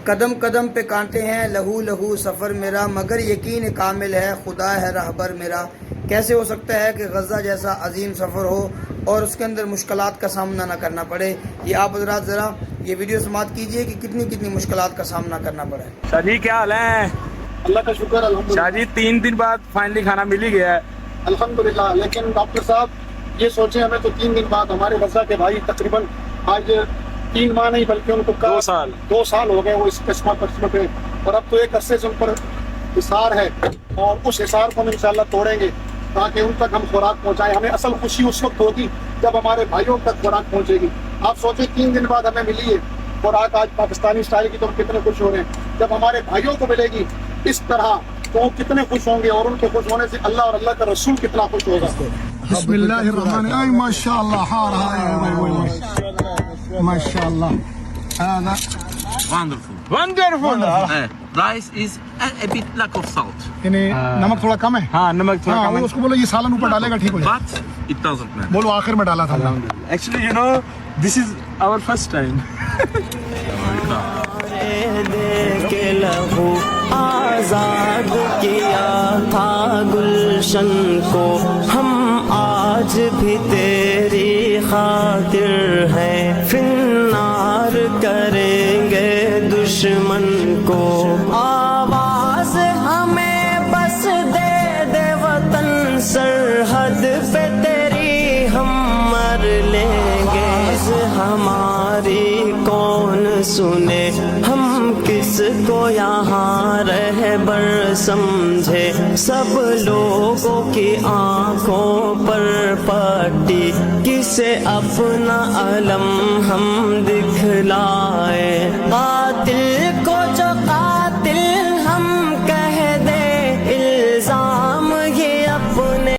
قدم قدم پہ کانٹے ہیں لہو لہو سفر میرا، مگر یقین کامل ہے خدا ہے رہبر میرا۔ کیسے ہو سکتا ہے کہ غزہ جیسا عظیم سفر ہو اور اس کے اندر مشکلات کا سامنا نہ کرنا پڑے؟ یہ آپ حضرات ذرا یہ ویڈیو سماعت کیجئے کہ کتنی مشکلات کا سامنا کرنا پڑا ہے۔ شاہ جی کیا حال ہے؟ اللہ کا شکر الحمدللہ۔ شاہ جی 3 دن بعد فائنلی کھانا مل ہی گیا ہے الحمدللہ، لیکن ڈاکٹر صاحب یہ سوچیں ہمیں تو 3 دن بعد ہمارے غزہ کے بھائی تقریباً آج 3 ماہ نہیں بلکہ ان کو 2 سال ہو گئے وہ اس قسمہ پہ، اور اب تو ایک عرصے سے ان پر حصار ہے اور اس حصار کو ہم انشاءاللہ توڑیں گے تاکہ ان تک ہم خوراک پہنچائیں۔ ہمیں اصل خوشی اس وقت ہوگی جب ہمارے بھائیوں تک خوراک پہنچے گی۔ آپ سوچیں 3 دن بعد ہمیں ملی ہے خوراک آج پاکستانی سٹائل کی، تو ہم کتنے خوش ہو رہے ہیں۔ جب ہمارے بھائیوں کو ملے گی اس طرح تو وہ کتنے خوش ہوں گے، اور ان کے خوش ہونے سے اللہ اور اللہ کا رسول کتنا خوش ہوگا۔ بسم اللہ الرحمن الرحیم۔ ماشاء اللہ ماشاء اللہ۔ Wonderful. Rice is a bit lack of salt, یعنی نمک تھوڑا کم ہے، ہاں نمک تھوڑا کم ہے اس کو بولو یہ سالن اوپر ڈالے گا ٹھیک ہو جائے گا۔ but it doesn't matter. بولو آخر میں ڈالا تھا۔ Actually you know this is our first time. کے لہو آزاد کیا تھا گلشن کو، ہم آج بھی تیری خاطر ہیں، فنار کریں گے دشمن کو۔ آواز ہمیں بس دے دے وطن، سرحد پہ تیری ہم مر لیں گے۔ ہماری کون سنے، ہم کس کو یہاں رہبر سمجھے، سب لوگوں کی آنکھوں پر پٹی، کسے اپنا علم ہم دکھلائے۔ قاتل